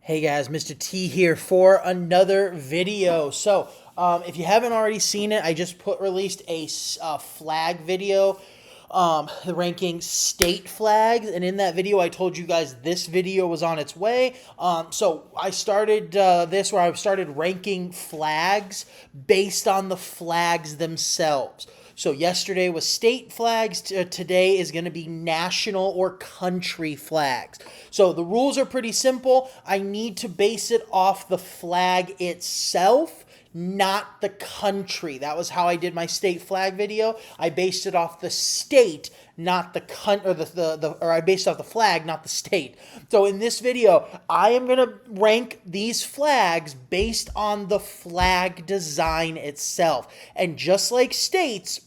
Hey guys, Mr. T here for another video. If you haven't already seen it, I just released a flag video, ranking state flags, and in that video, I told you guys this video was on its way. So I started this where I started ranking flags based on the flags themselves. So yesterday was state flags. Today is going to be national or country flags. So the rules are pretty simple. I need to base it off the flag itself, not the country. That was how I did my state flag video. I based it off the state, not the or I based it off the flag, not the state. So in this video, I am going to rank these flags based on the flag design itself. And just like states,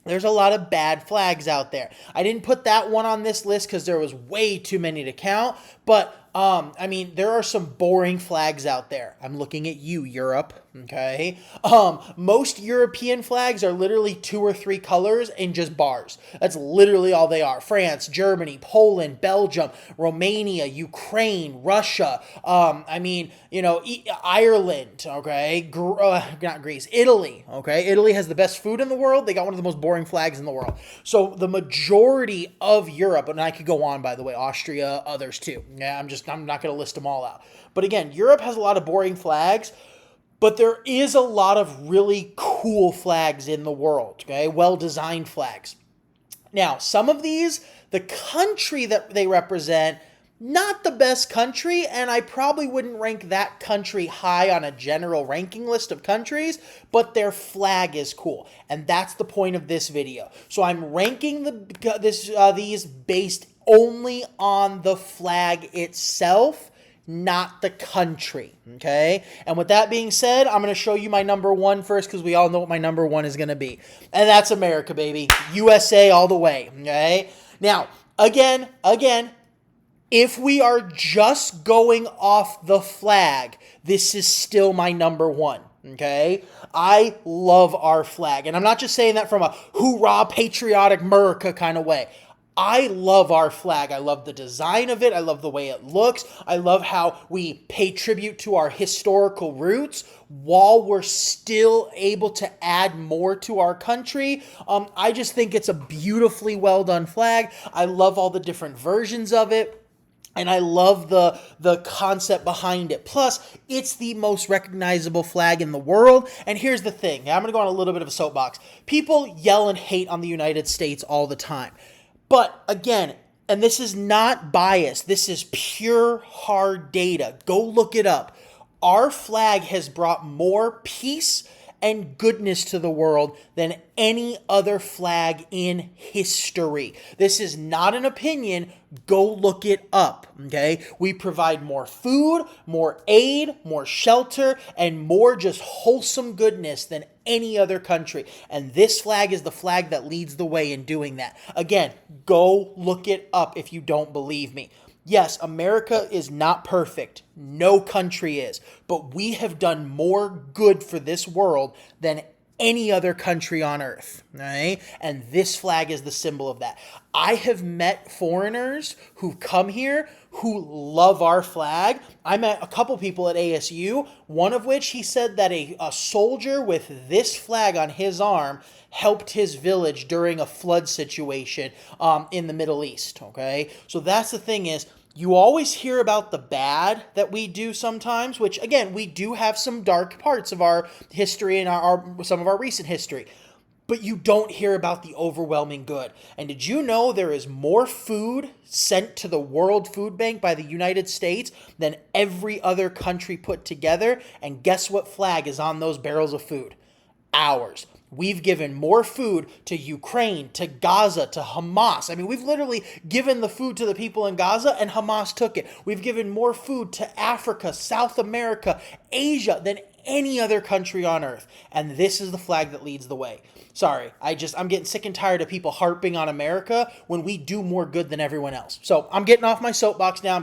there's a lot of bad flags out there. I didn't put that one on this list because there was way too many to count. But, there are some boring flags out there. I'm looking at you, Europe, okay? Most European flags are literally 2 or 3 colors and just bars. That's literally all they are. France, Germany, Poland, Belgium, Romania, Ukraine, Russia, Ireland, okay? Not Greece, Italy, okay? Italy has the best food in the world. They got one of the most boring flags in the world. So the majority of Europe, and I could go on, by the way, Austria, others too. Yeah, I'm not going to list them all out. But again, Europe has a lot of boring flags, but there is a lot of really cool flags in the world, okay? Well-designed flags. Now, some of these, the country that they represent, not the best country, and I probably wouldn't rank that country high on a general ranking list of countries, but their flag is cool, and that's the point of this video. So I'm ranking these based only on the flag itself, not the country, okay? And with that being said, I'm going to show you my number one first because we all know what my number one is going to be. And that's America, baby. USA all the way, okay? Now, again, if we are just going off the flag, this is still my number one, okay? I love our flag. And I'm not just saying that from a hoorah, patriotic America kind of way. I love our flag. I love the design of it. I love the way it looks. I love how we pay tribute to our historical roots while we're still able to add more to our country. I just think it's a beautifully well done flag. I love all the different versions of it. And I love the concept behind it. Plus, it's the most recognizable flag in the world. And here's the thing. I'm going to go on a little bit of a soapbox. People yell and hate on the United States all the time. But again, and this is not biased, this is pure hard data. Go look it up. Our flag has brought more peace and goodness to the world than any other flag in history. This is not an opinion. Go look it up, okay? We provide more food, more aid, more shelter, and more just wholesome goodness than any other country. And this flag is the flag that leads the way in doing that. Again, go look it up if you don't believe me. Yes, America is not perfect. No country is. But we have done more good for this world than any other country on earth, right? And this flag is the symbol of that. I have met foreigners who come here who love our flag. I met a couple people at ASU, one of which he said that a soldier with this flag on his arm helped his village during a flood situation in the Middle East, okay? So that's the thing is, you always hear about the bad that we do sometimes, which, again, we do have some dark parts of our history and some of our recent history. But you don't hear about the overwhelming good. And did you know there is more food sent to the World Food Bank by the United States than every other country put together? And guess what flag is on those barrels of food? Ours. We've given more food to Ukraine, to Gaza, to Hamas. We've literally given the food to the people in Gaza and Hamas took it. We've given more food to Africa, South America, Asia than any other country on earth. And this is the flag that leads the way. Sorry, I'm getting sick and tired of people harping on America when we do more good than everyone else. So I'm getting off my soapbox now.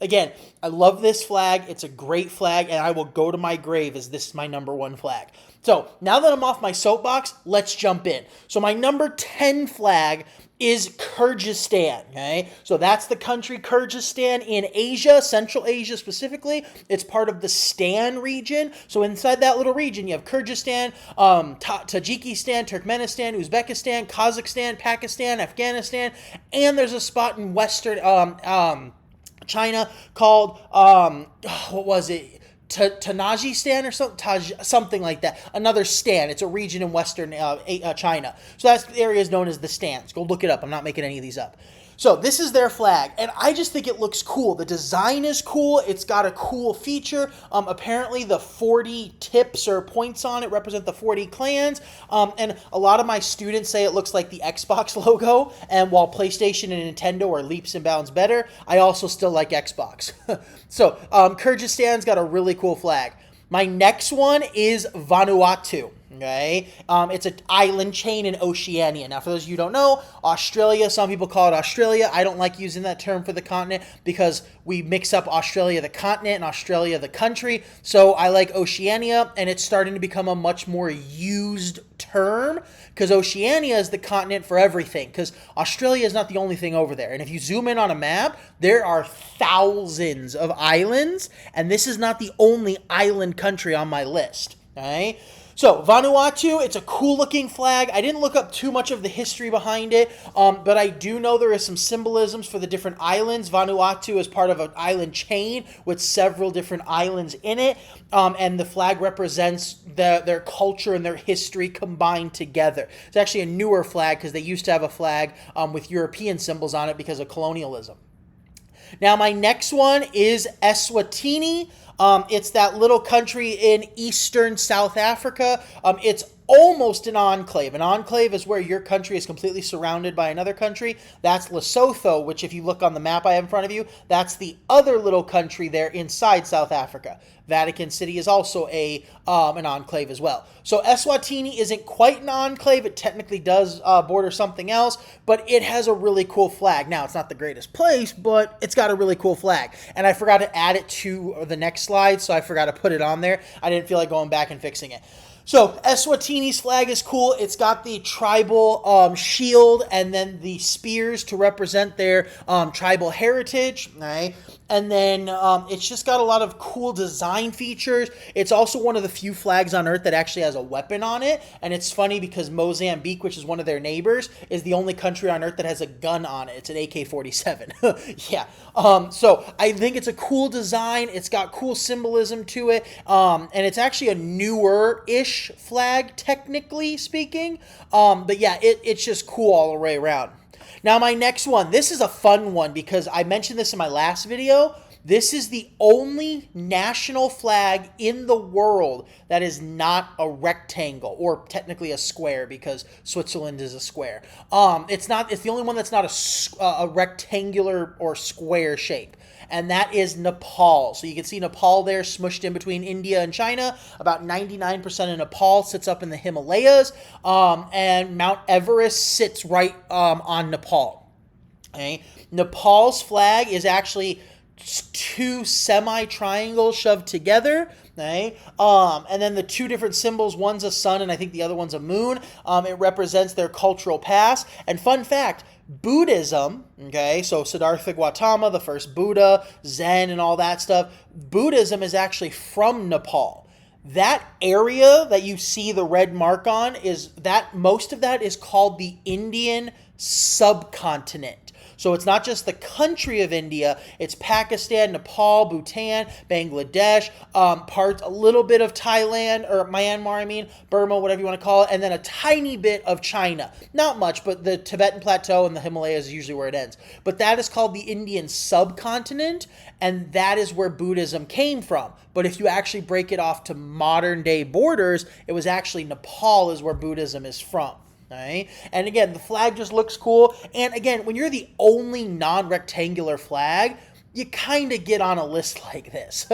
Again, I love this flag. It's a great flag, and I will go to my grave as this is my number one flag. So now that I'm off my soapbox, let's jump in. So my number 10 flag is Kyrgyzstan, okay? So that's the country Kyrgyzstan in Asia, Central Asia specifically. It's part of the Stan region. So inside that little region, you have Kyrgyzstan, Tajikistan, Turkmenistan, Uzbekistan, Kazakhstan, Pakistan, Afghanistan, and there's a spot in Western China called, what was it? Tajikistan or something like that. Another stan. It's a region in western China. So that's the area is known as the stans. Go look it up. I'm not making any of these up. So this is their flag, and I just think it looks cool. The design is cool. It's got a cool feature. Apparently, the 40 tips or points on it represent the 40 clans, and a lot of my students say it looks like the Xbox logo, and while PlayStation and Nintendo are leaps and bounds better, I also still like Xbox. So Kyrgyzstan's got a really cool flag. My next one is Vanuatu. Okay, it's an island chain in Oceania. Now, for those of you who don't know, Australia, some people call it Australia. I don't like using that term for the continent because we mix up Australia the continent and Australia the country. So I like Oceania, and it's starting to become a much more used term because Oceania is the continent for everything, because Australia is not the only thing over there. And if you zoom in on a map, there are thousands of islands, and this is not the only island country on my list. Okay? So, Vanuatu, it's a cool-looking flag. I didn't look up too much of the history behind it, but I do know there is some symbolisms for the different islands. Vanuatu is part of an island chain with several different islands in it, and the flag represents their culture and their history combined together. It's actually a newer flag because they used to have a flag with European symbols on it because of colonialism. Now, my next one is Eswatini. It's that little country in eastern South Africa. It's almost an enclave. An enclave is where your country is completely surrounded by another country. That's Lesotho, which if you look on the map I have in front of you, that's the other little country there inside South Africa. Vatican City is also an enclave as well. So Eswatini isn't quite an enclave. It technically does border something else, but it has a really cool flag. Now, it's not the greatest place, but it's got a really cool flag. And I forgot to add it to the next slide, so I forgot to put it on there. I didn't feel like going back and fixing it. So Eswatini's flag is cool. It's got the tribal shield and then the spears to represent their tribal heritage. Right? And then it's just got a lot of cool design features. It's also one of the few flags on Earth that actually has a weapon on it. And it's funny because Mozambique, which is one of their neighbors, is the only country on Earth that has a gun on it. It's an AK-47. Yeah. So I think it's a cool design. It's got cool symbolism to it. And it's actually a newer-ish flag, technically speaking. But yeah, it's just cool all the way around. Now, my next one, this is a fun one because I mentioned this in my last video. This is the only national flag in the world that is not a rectangle, or technically a square because Switzerland is a square. It's the only one that's not a rectangular or square shape. And that is Nepal. So you can see Nepal there smushed in between India and China. About 99% of Nepal sits up in the Himalayas, and Mount Everest sits right on Nepal. Okay? Nepal's flag is actually two semi-triangles shoved together. Okay? And then the two different symbols, one's a sun and I think the other one's a moon. It represents their cultural past. And fun fact, Buddhism, okay, so Siddhartha Gautama, the first Buddha, Zen and all that stuff, Buddhism is actually from Nepal. That area that you see the red mark on most of that is called the Indian subcontinent. So it's not just the country of India, it's Pakistan, Nepal, Bhutan, Bangladesh, a little bit of Thailand, or Myanmar, Burma, whatever you want to call it, and then a tiny bit of China. Not much, but the Tibetan Plateau and the Himalayas is usually where it ends. But that is called the Indian subcontinent, and that is where Buddhism came from. But if you actually break it off to modern day borders, it was actually Nepal is where Buddhism is from. Right? And again, the flag just looks cool. And again, when you're the only non-rectangular flag, you kind of get on a list like this.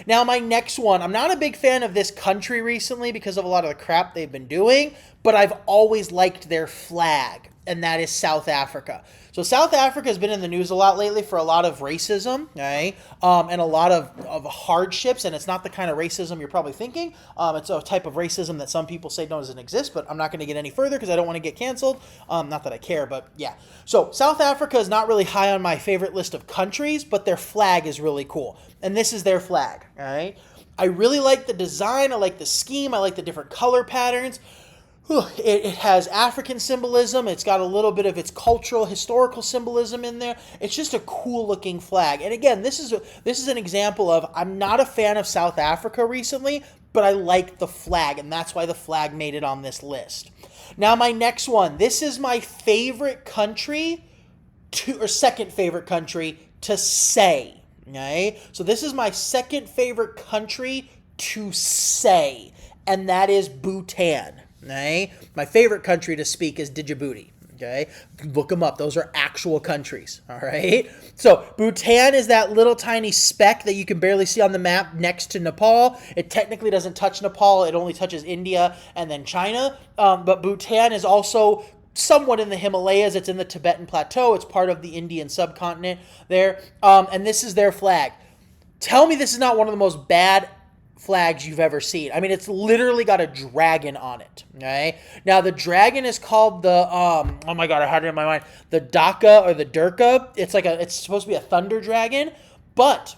Now, my next one, I'm not a big fan of this country recently because of a lot of the crap they've been doing, but I've always liked their flag, and that is South Africa. So South Africa has been in the news a lot lately for a lot of racism, right? And a lot of hardships, and it's not the kind of racism you're probably thinking. It's a type of racism that some people say doesn't exist, but I'm not going to get any further because I don't want to get canceled. Not that I care, but yeah. So South Africa is not really high on my favorite list of countries, but their flag is really cool. And this is their flag, all right? I really like the design. I like the scheme. I like the different color patterns. It has African symbolism. It's got a little bit of its cultural, historical symbolism in there. It's just a cool looking flag. And again, this is an example of I'm not a fan of South Africa recently, but I like the flag, and that's why the flag made it on this list. Now, my next one. This is my favorite country or second favorite country to say. Okay? So this is my second favorite country to say, and that is Bhutan. Okay? My favorite country to speak is Djibouti. Okay? Look them up. Those are actual countries. All right? So Bhutan is that little tiny speck that you can barely see on the map next to Nepal. It technically doesn't touch Nepal. It only touches India and then China. But Bhutan is also somewhat in the Himalayas. It's in the Tibetan Plateau. It's part of the Indian subcontinent there. And this is their flag. Tell me this is not one of the most bad flags you've ever seen. I mean, it's literally got a dragon on it. Okay. Now the dragon is called the oh my god, I had it in my mind. The Dhaka or the Durka. It's supposed to be a thunder dragon, but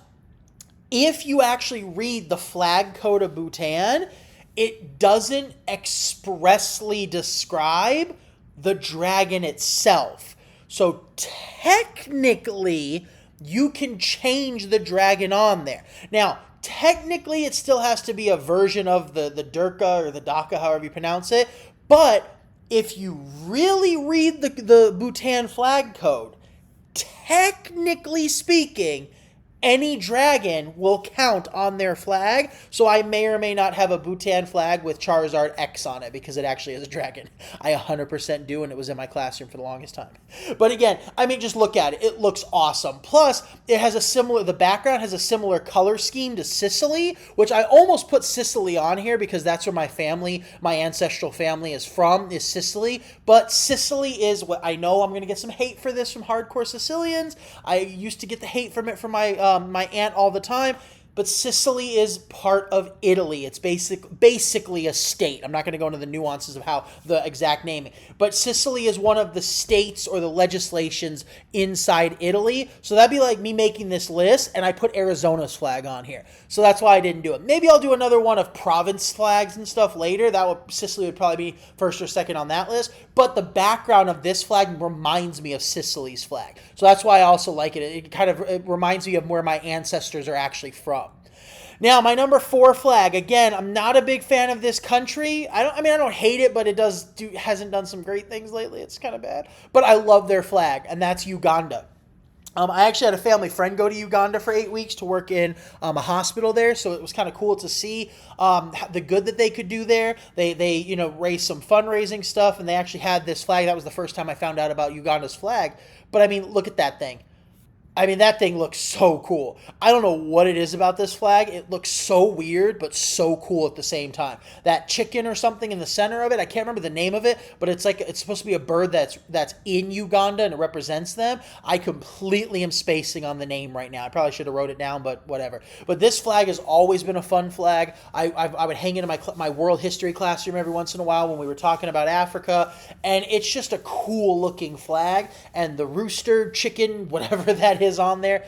if you actually read the flag code of Bhutan, it doesn't expressly describe the dragon itself. So technically, you can change the dragon on there. Now, technically, it still has to be a version of the Durka or the Dhaka, however you pronounce it. But if you really read the Bhutan flag code, technically speaking, any dragon will count on their flag. So I may or may not have a Bhutan flag with Charizard X on it because it actually is a dragon. I 100% do, and it was in my classroom for the longest time. But again, I mean, just look at it. It looks awesome. Plus, the background has a similar color scheme to Sicily, which I almost put Sicily on here because that's where my ancestral family is from, is Sicily. But Sicily is what I know I'm going to get some hate for this from hardcore Sicilians. I used to get the hate from it from my aunt all the time, but Sicily is part of Italy. It's basically a state. I'm not going to go into the nuances of how the exact naming, but Sicily is one of the states or the legislations inside Italy. So that'd be like me making this list and I put Arizona's flag on here. So that's why I didn't do it. Maybe I'll do another one of province flags and stuff later. Sicily would probably be first or second on that list. But the background of this flag reminds me of Sicily's flag. So that's why I also like it. It reminds me of where my ancestors are actually from. Now, my number 4 flag. Again, I'm not a big fan of this country. I don't hate it, but it hasn't done some great things lately. It's kind of bad. But I love their flag, and that's Uganda. I actually had a family friend go to Uganda for 8 weeks to work in a hospital there, so it was kind of cool to see the good that they could do there. They raised some fundraising stuff, and they actually had this flag. That was the first time I found out about Uganda's flag. But I mean, look at that thing. I mean, that thing looks so cool. I don't know what it is about this flag. It looks so weird, but so cool at the same time. That chicken or something in the center of it, I can't remember the name of it, but it's supposed to be a bird that's in Uganda and it represents them. I completely am spacing on the name right now. I probably should have wrote it down, but whatever. But this flag has always been a fun flag. I would hang it in my world history classroom every once in a while when we were talking about Africa, and it's just a cool looking flag. And the rooster, chicken, whatever that is on there,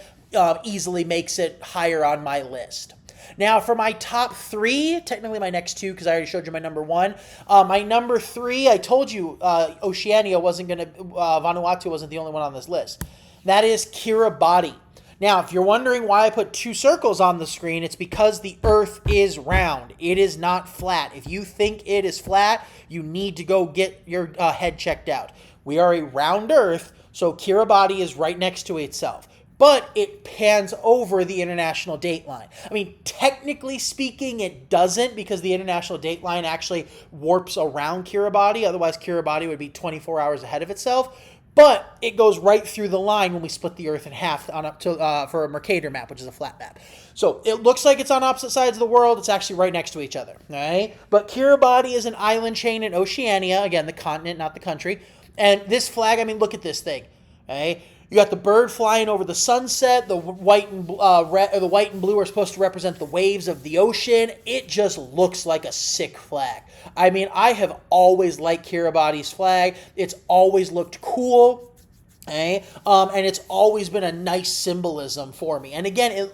easily makes it higher on my list. Now, for my top 3, technically my next 2, because I already showed you my number 1. My number 3, I told you Oceania Vanuatu wasn't the only one on this list. That is Kiribati. Now, if you're wondering why I put 2 circles on the screen, it's because the Earth is round. It is not flat. If you think it is flat, you need to go get your head checked out. We are a round Earth, so Kiribati is right next to itself. But it pans over the international date line. I mean, technically speaking, it doesn't, because the international date line actually warps around Kiribati. Otherwise, Kiribati would be 24 hours ahead of itself. but it goes right through the line when we split the Earth in half on up to for a Mercator map, which is a flat map. So it looks like it's on opposite sides of the world. It's actually right next to each other. All right, but Kiribati is an island chain in Oceania. Again, the continent, not the country. And this flag, I mean, look at this thing. Okay, you got the bird flying over the sunset. The white and the white and blue are supposed to represent the waves of the ocean. It just looks like a sick flag. I mean, I have always liked Kiribati's flag. It's always looked cool. Okay? And it's always been a nice symbolism for me. And again,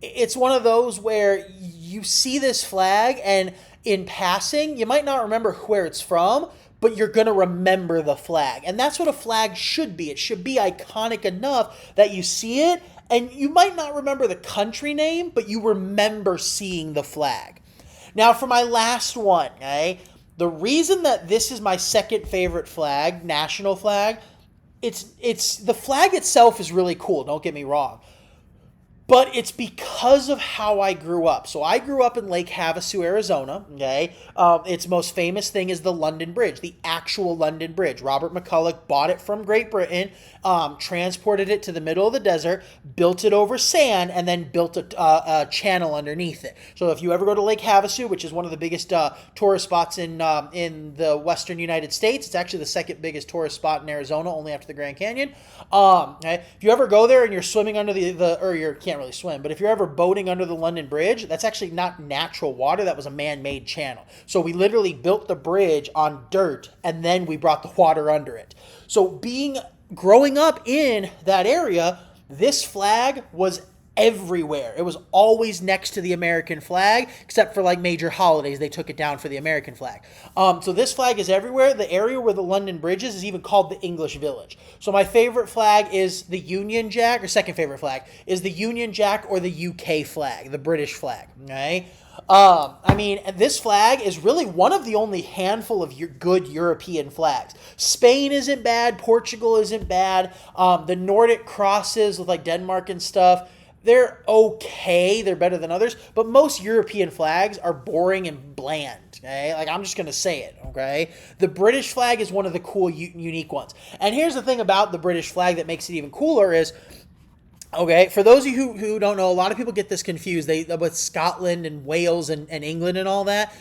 it's one of those where you see this flag and in passing, you might not remember where it's from, but you're going to remember the flag. And that's what a flag should be. It should be iconic enough that you see it, and you might not remember the country name, but you remember seeing the flag. Now, for my last one, okay, the reason that this is my second favorite flag, national flag, it's the flag itself is really cool, don't get me wrong. But it's because of how I grew up. So I grew up in Lake Havasu, Arizona. Okay, its most famous thing is the London Bridge, the actual London Bridge. Robert McCulloch bought it from Great Britain, transported it to the middle of the desert, built it over sand, and then built a channel underneath it. So if you ever go to Lake Havasu, which is one of the biggest tourist spots in the western United States, it's actually the second biggest tourist spot in Arizona, only after the Grand Canyon. Okay, if you ever go there and you're swimming under or you can't really swim, but if you're ever boating under the London Bridge, that's actually not natural water. That was a man-made channel. So we literally built the bridge on dirt and then we brought the water under it. So growing up in that area, this flag was everywhere. It was always next to the American flag, except for like major holidays, they took it down for the American flag. So this flag is everywhere. The area where the London Bridge is even called the English Village. So my favorite flag is the Union Jack, or second favorite flag is the Union Jack or the UK flag, the British flag. Okay. I mean, this flag is really one of the only handful of good European flags. Spain isn't bad. Portugal isn't bad. The Nordic crosses with like Denmark and stuff, they're okay. They're better than others. But most European flags are boring and bland. Okay? Like, I'm just going to say it. Okay? The British flag is one of the cool, unique ones. And here's the thing about the British flag that makes it even cooler is, okay, for those of you who don't know, a lot of people get this confused with Scotland and Wales and England and all that.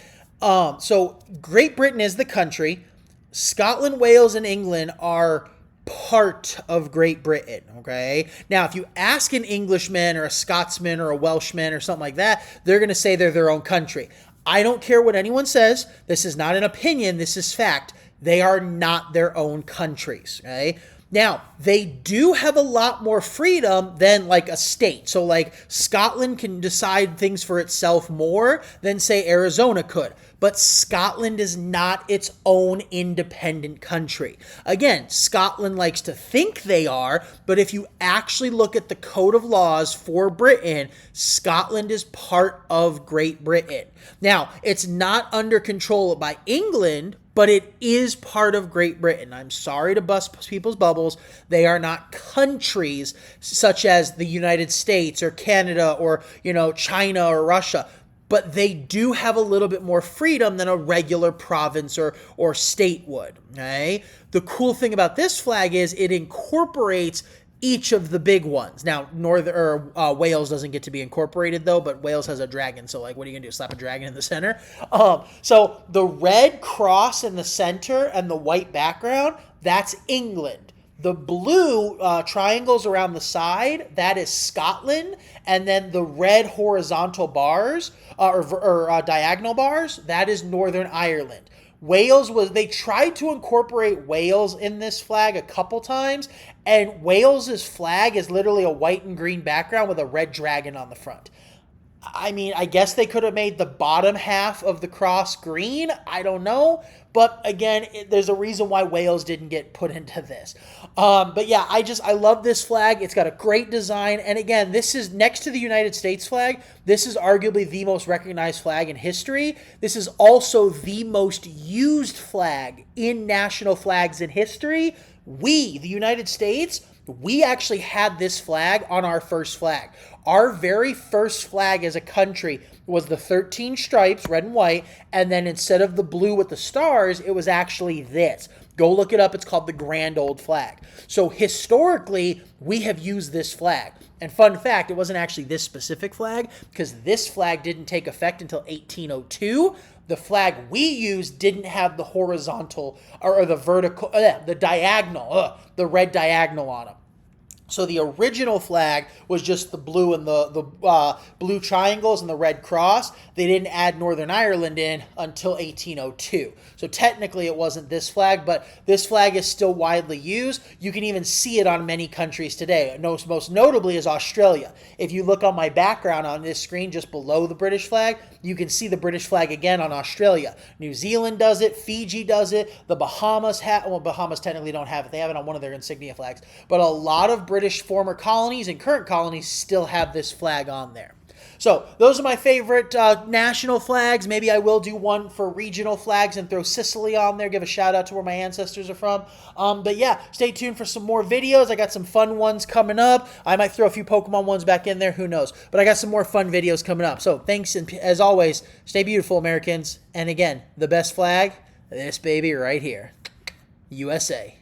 So Great Britain is the country. Scotland, Wales, and England are part of Great Britain, okay? Now, if you ask an Englishman or a Scotsman or a Welshman or something like that, they're going to say they're their own country. I don't care what anyone says. This is not an opinion. This is fact. They are not their own countries, okay? Now, they do have a lot more freedom than like a state. So like Scotland can decide things for itself more than say Arizona could. But Scotland is not its own independent country. Again, Scotland likes to think they are, but if you actually look at the code of laws for Britain, Scotland is part of Great Britain. Now, it's not under control by England, but it is part of Great Britain. I'm sorry to bust people's bubbles. They are not countries such as the United States or Canada or, China or Russia. But they do have a little bit more freedom than a regular province or state would. Okay? The cool thing about this flag is it incorporates each of the big ones. Now, Wales doesn't get to be incorporated though, but Wales has a dragon. So like, what are you gonna do? Slap a dragon in the center? So the red cross in the center and the white background, that's England. The blue triangles around the side, that is Scotland. And then the red horizontal bars or diagonal bars, that is Northern Ireland. They tried to incorporate Wales in this flag a couple times, and Wales's flag is literally a white and green background with a red dragon on the front. I mean, I guess they could have made the bottom half of the cross green. I don't know. But again, there's a reason why Wales didn't get put into this. But yeah, I love this flag. It's got a great design. And again, this is next to the United States flag. This is arguably the most recognized flag in history. This is also the most used flag in national flags in history. We, the United States, we actually had this flag on our first flag. Our very first flag as a country was the 13 stripes, red and white, and then instead of the blue with the stars, it was actually this. Go look it up. It's called the Grand Old Flag. So historically, we have used this flag. And fun fact, it wasn't actually this specific flag because this flag didn't take effect until 1802. The flag we used didn't have the horizontal or the vertical, the diagonal, the red diagonal on it. So the original flag was just the blue and the blue triangles and the red cross. They didn't add Northern Ireland in until 1802. So technically it wasn't this flag, but this flag is still widely used. You can even see it on many countries today. Most notably is Australia. If you look on my background on this screen just below the British flag, you can see the British flag again on Australia. New Zealand does it. Fiji does it. The Bahamas Bahamas technically don't have it. They have it on one of their insignia flags. But a lot of British former colonies and current colonies still have this flag on there. So those are my favorite national flags. Maybe I will do one for regional flags and throw Sicily on there, give a shout out to where my ancestors are from. But yeah, stay tuned for some more videos. I got some fun ones coming up. I might throw a few Pokemon ones back in there. Who knows? But I got some more fun videos coming up. So thanks, and as always, stay beautiful, Americans. And again, the best flag, this baby right here, USA.